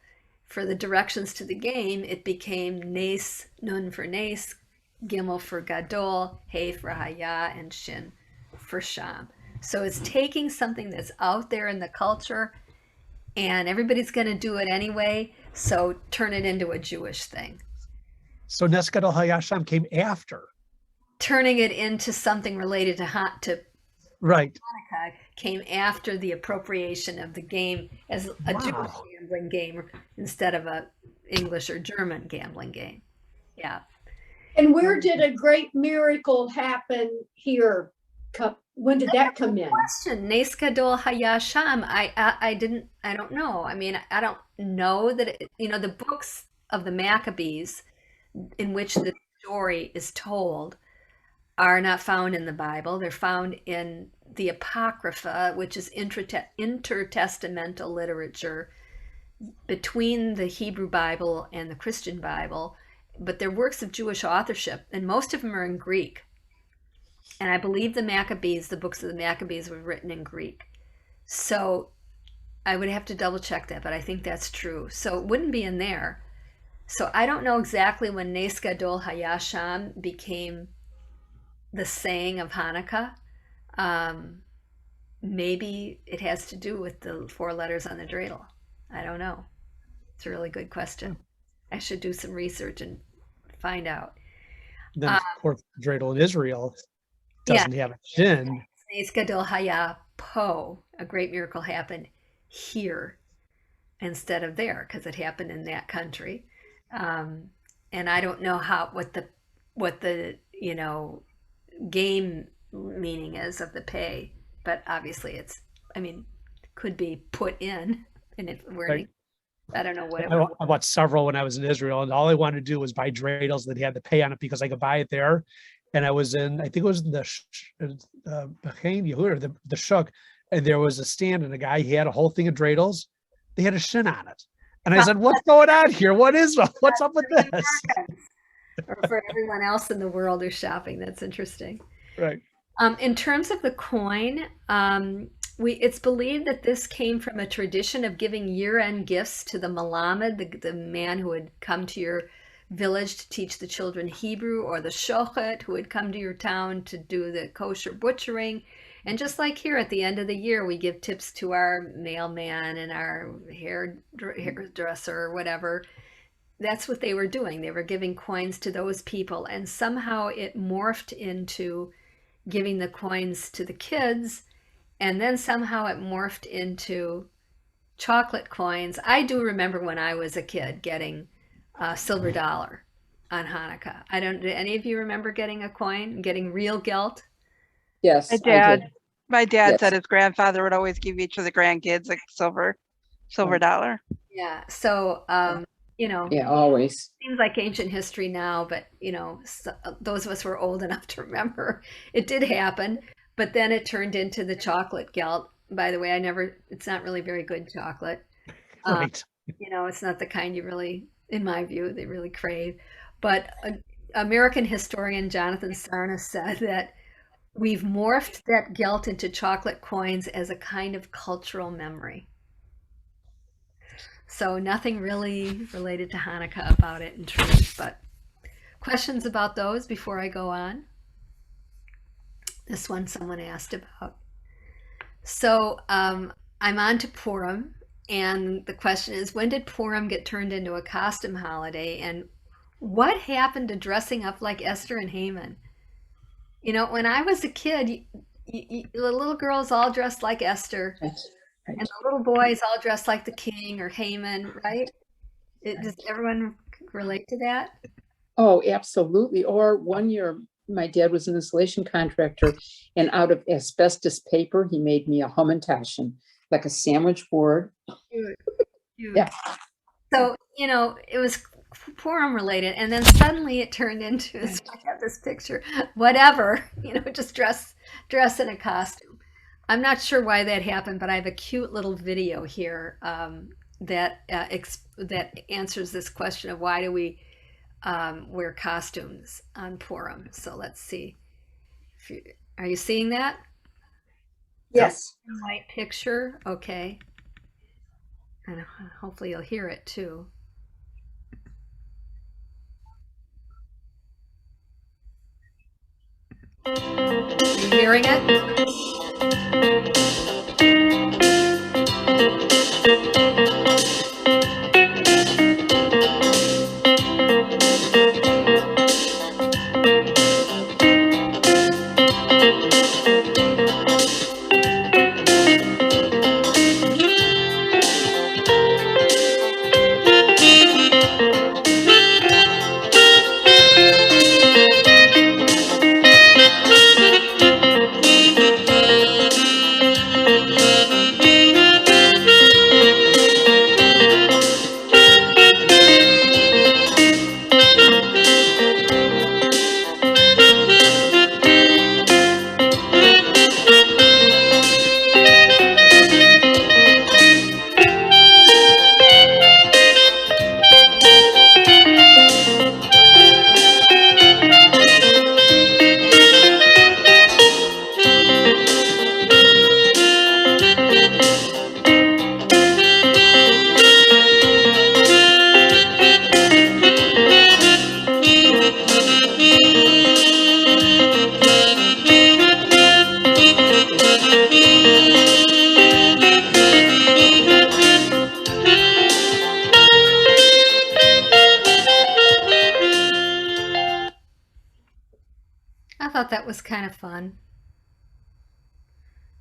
for the directions to the game, it became Nes, Nun for Nes, Gimel for Gadol, Hey for Haya, and Shin for Sham. So it's taking something that's out there in the culture, and everybody's going to do it anyway, so turn it into a Jewish thing. So Nes Gadol Hayasham came after turning it into something related to Right. Hanukkah came after the appropriation of the game as a Jewish Wow. gambling game instead of a English or German gambling game. Yeah. And where did a great miracle happen here? When did that come in? Question. Nes Gadol Haya Sham. I don't know. I mean, I don't know that the books of the Maccabees in which the story is told are not found in the Bible. They're found in the Apocrypha, which is intertestamental literature between the Hebrew Bible and the Christian Bible, but they're works of Jewish authorship, and most of them are in Greek. And I believe the books of the Maccabees were written in Greek. So I would have to double check that, but I think that's true. So it wouldn't be in there. So I don't know exactly when Nes Gadol Haya Sham became the saying of Hanukkah. Maybe it has to do with the 4 letters on the dreidel. I don't know. It's a really good question. I should do some research and find out. Then, of course, the dreidel in Israel doesn't have a shin. Nes Gadol Haya Po. A great miracle happened here instead of there because it happened in that country. And I don't know what the game meaning is of the pay, but obviously could be put in, and if we're Right. I don't know what it I bought several when I was in Israel, and all I wanted to do was buy dreidels that had the pay on it because I could buy it there. And I was in, I think it was the Bahrain Yehuda, the Shuk, and there was a stand, and a guy, he had a whole thing of dreidels. They had a shin on it. And I said, what's going on here? What's up with this? or for everyone else in the world who's shopping. That's interesting. Right. In terms of the coin, it's believed that this came from a tradition of giving year-end gifts to the Malamed, the man who would come to your village to teach the children Hebrew, or the Shochet, who would come to your town to do the kosher butchering. And just like here at the end of the year, we give tips to our mailman and our hairdresser or whatever. That's what they were doing. They were giving coins to those people. And somehow it morphed into giving the coins to the kids. And then somehow it morphed into chocolate coins. I do remember when I was a kid getting a silver dollar on Hanukkah. Did any of you remember getting a coin, getting real gelt? Yes. My dad Yes. said his grandfather would always give each of the grandkids a silver dollar. Yeah. So, Yeah, always. seems like ancient history now, but those of us who are old enough to remember it did happen. But then it turned into the chocolate gelt. By the way, it's not really very good chocolate. Right. It's not the kind you really, in my view, they really crave. But American historian Jonathan Sarna said that we've morphed that gelt into chocolate coins as a kind of cultural memory. So nothing really related to Hanukkah about it in truth, but questions about those before I go on? This one someone asked about. So I'm on to Purim, and the question is, when did Purim get turned into a costume holiday, and what happened to dressing up like Esther and Haman? When I was a kid, the little girls all dressed like Esther, That's right. and the little boys all dressed like the king or Haman, right? Does everyone relate to that? Oh, absolutely. Or one year, my dad was an insulation contractor, and out of asbestos paper, he made me a hamantaschen, like a sandwich board. Cute. Yeah. So, it was Purim related, and then suddenly it turned into, so I have this picture, whatever, just dress in a costume. I'm not sure why that happened, but I have a cute little video here that answers this question of why do we wear costumes on Purim. So let's see. Are you seeing that? Yes. White picture. Okay. And hopefully you'll hear it too. Are you hearing it? that was kind of fun.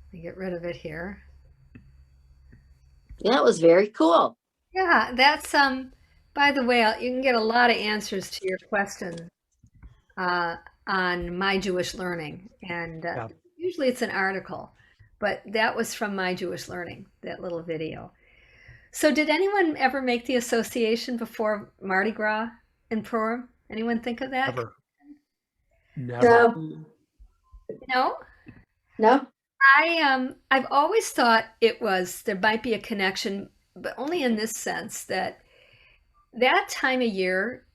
Let me get rid of it here. That was very cool. Yeah, that's by the way, you can get a lot of answers to your question on My Jewish Learning, and Yeah. usually it's an article, but that was from My Jewish Learning, that little video. So did anyone ever make the association before Mardi Gras and Purim? Anyone think of that? Never. Never. No, Mm. No? no, I've always thought there might be a connection, but only in this sense that time of year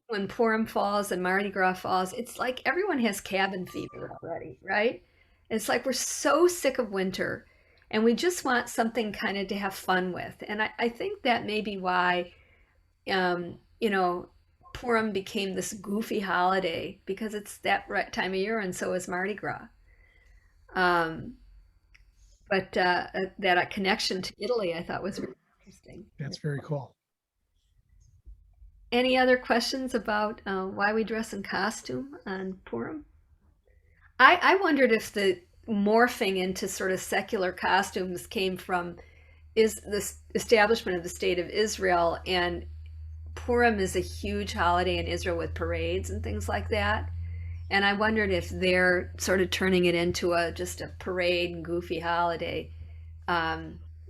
when Purim falls and Mardi Gras falls, it's like everyone has cabin fever already, right? It's like we're so sick of winter and we just want something kind of to have fun with. And I think that may be why, you know, Purim became this goofy holiday because it's that right time of year, and so is Mardi Gras. But that a connection to Italy I thought was really interesting. That's very cool. Any other questions about why we dress in costume on Purim? I wondered if the morphing into sort of secular costumes came from is this establishment of the state of Israel, and Purim is a huge holiday in Israel with parades and things like that. And I wondered if they're sort of turning it into just a parade and goofy holiday.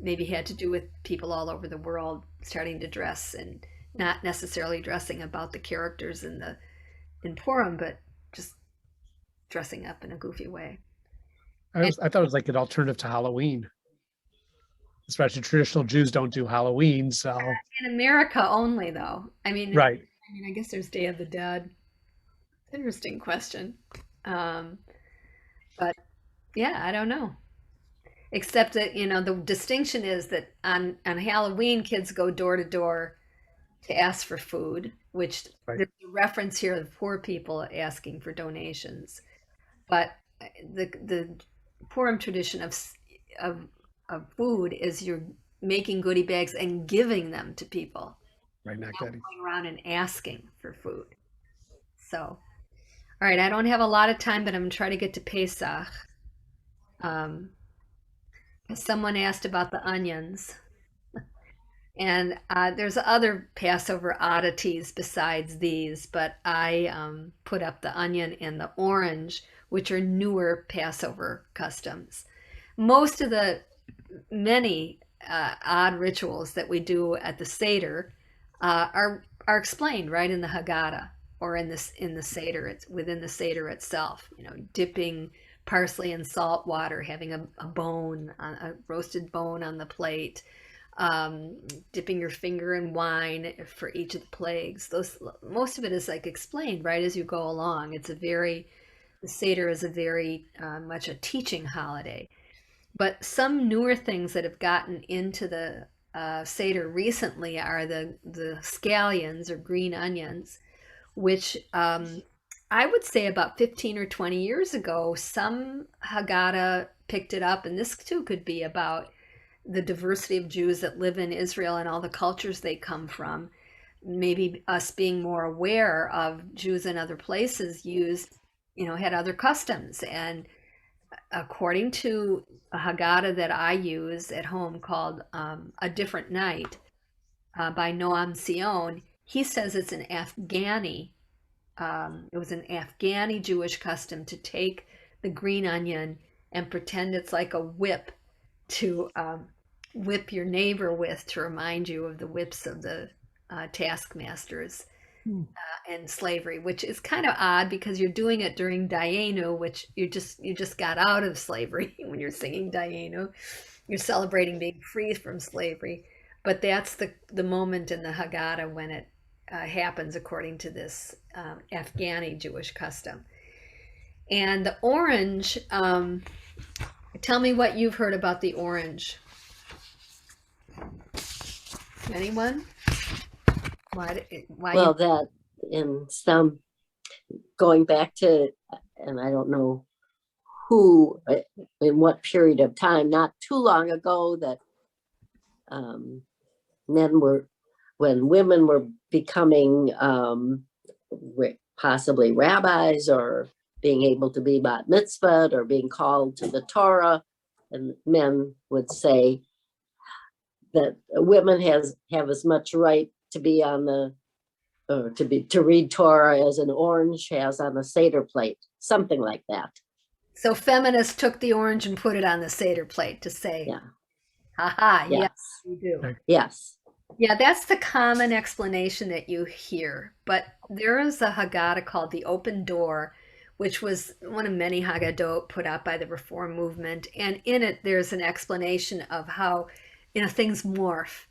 Maybe had to do with people all over the world starting to dress and not necessarily dressing about the characters in Purim, but just dressing up in a goofy way. I thought it was like an alternative to Halloween. Especially traditional Jews don't do Halloween, so In America only, though. right. I guess there's Day of the Dead. Interesting question. But yeah, I don't know. Except that, the distinction is that on Halloween, kids go door to door to ask for food, which Right. there's a reference here of poor people asking for donations. But the Purim tradition of food is you're making goodie bags and giving them to people, Right, not not getting. going around and asking for food. So, all right, I don't have a lot of time, but I'm gonna try to get to Pesach. Someone asked about the onions. And there's other Passover oddities besides these, but I put up the onion and the orange, which are newer Passover customs. Most of the many odd rituals that we do at the Seder are explained right in the Haggadah or in the Seder. It's within the Seder itself. Dipping parsley in salt water, having a roasted bone on the plate. Dipping your finger in wine for each of the plagues. Most of it is like explained right as you go along. The Seder is a very much a teaching holiday. But some newer things that have gotten into the Seder recently are the scallions or green onions, which I would say about 15 or 20 years ago, some Haggadah picked it up, and this too could be about the diversity of Jews that live in Israel and all the cultures they come from. Maybe us being more aware of Jews in other places had other customs. And according to a Haggadah that I use at home called A Different Night by Noam Sion, he says it's an Afghani. It was an Afghani Jewish custom to take the green onion and pretend it's like a whip to whip your neighbor with, to remind you of the whips of the taskmasters and slavery, which is kind of odd because you're doing it during Dayenu, which you just got out of slavery. When you're singing Dayenu, you're celebrating being free from slavery. But that's the moment in the Haggadah when it happens according to this Afghani Jewish custom. And the orange, tell me what you've heard about the orange. Anyone? Why? Well, that in some, going back to, and I don't know who, in what period of time, not too long ago, that when women were becoming possibly rabbis or being able to be bat mitzvahed or being called to the Torah. And men would say that women have as much right to be on the, to read Torah as an orange has on a Seder plate, something like that. So feminists took the orange and put it on the Seder plate to say, Yeah. haha, yes, Yes, we do. Okay. yes. Yeah, that's the common explanation that you hear. But there is a Haggadah called The Open Door, which was one of many Haggadot put out by the Reform movement. And in it, there's an explanation of how, things morph.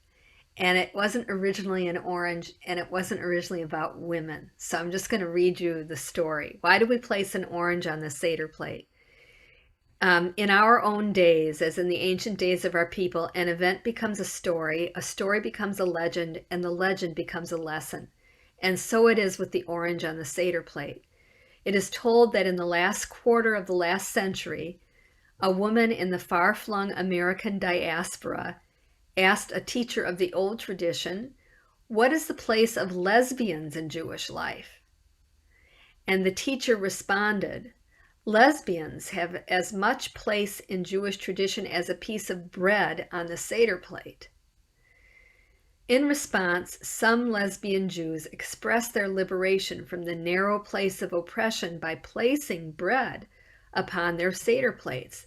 And it wasn't originally an orange, and it wasn't originally about women. So I'm just going to read you the story. Why do we place an orange on the Seder plate? In our own days, as in the ancient days of our people, an event becomes a story becomes a legend, and the legend becomes a lesson. And so it is with the orange on the Seder plate. It is told that in the last quarter of the last century, a woman in the far-flung American diaspora asked a teacher of the old tradition, "What is the place of lesbians in Jewish life?" And the teacher responded, "Lesbians have as much place in Jewish tradition as a piece of bread on the Seder plate." In response, some lesbian Jews expressed their liberation from the narrow place of oppression by placing bread upon their Seder plates.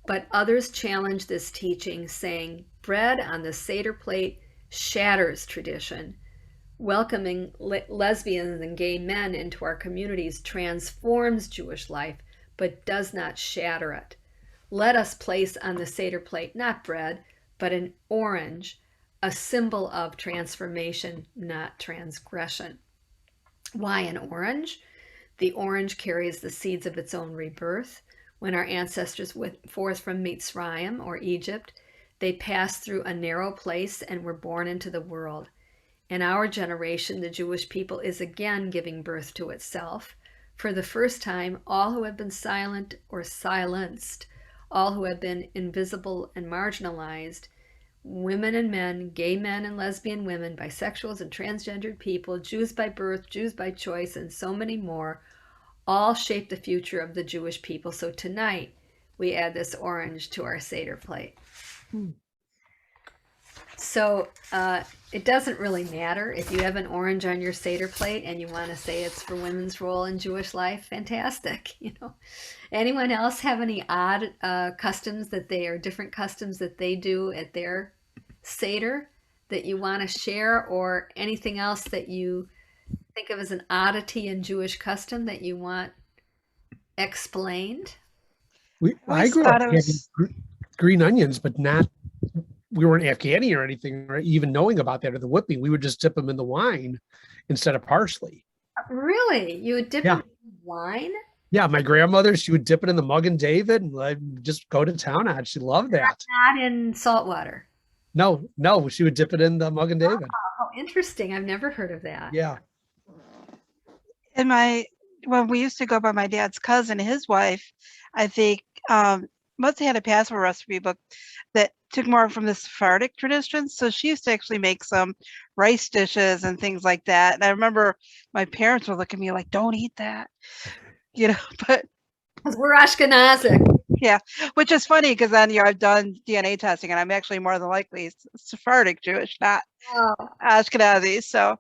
But others challenged this teaching, saying, bread on the Seder plate shatters tradition. Welcoming lesbians and gay men into our communities transforms Jewish life, but does not shatter it. Let us place on the Seder plate not bread, but an orange, a symbol of transformation, not transgression. Why an orange? The orange carries the seeds of its own rebirth. When our ancestors went forth from Mitzrayim, or Egypt, they passed through a narrow place and were born into the world. In our generation, the Jewish people is again giving birth to itself. For the first time, all who have been silent or silenced, all who have been invisible and marginalized, women and men, gay men and lesbian women, bisexuals and transgendered people, Jews by birth, Jews by choice, and so many more, all shape the future of the Jewish people. So tonight, we add this orange to our Seder plate. So it doesn't really matter if you have an orange on your Seder plate and you want to say it's for women's role in Jewish life. Fantastic. Anyone else have any odd customs that different customs that they do at their Seder that you want to share, or anything else that you think of as an oddity in Jewish custom that you want explained? I grew up thought it having was- green onions, but we weren't Afghani or anything, or even knowing about that or the whipping. We would just dip them in the wine instead of parsley. Really? You would dip Yeah. it in wine? Yeah, my grandmother, she would dip it in the Mug and David and just go to town on it. She loved that. Not in salt water. No, she would dip it in the Mug and David. Oh, interesting. I've never heard of that. Yeah. When we used to go by my dad's cousin, his wife, I think, must have had a Passover recipe book that took more from the Sephardic tradition. So she used to actually make some rice dishes and things like that. And I remember my parents would look at me like, "Don't eat that," but Because we're Ashkenazic. which is funny because then, I've done DNA testing and I'm actually more than likely Sephardic Jewish, not Oh, Ashkenazi. So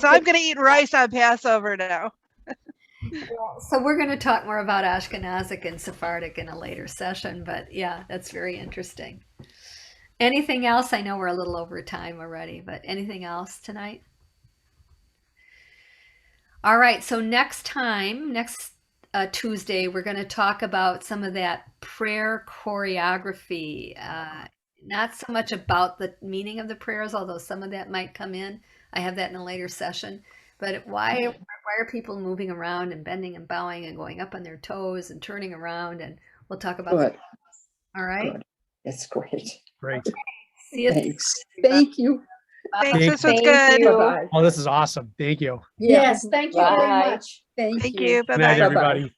I'm going to eat rice on Passover now. so we're going to talk more about Ashkenazic and Sephardic in a later session, but yeah, that's very interesting. Anything else? I know we're a little over time already, but anything else tonight? All right, so next Tuesday, we're going to talk about some of that prayer choreography. Not so much about the meaning of the prayers, although some of that might come in. I have that in a later session. But why are people moving around and bending and bowing and going up on their toes and turning around? And we'll talk about Good. that. All right. Good. That's great. Great. See you. Thanks. Thank you. Thanks. This was Thank good. you. Bye-bye. Oh, this is awesome. Thank you. Yes, thank you very Bye. much. Thank you. Good night, Bye-bye. everybody.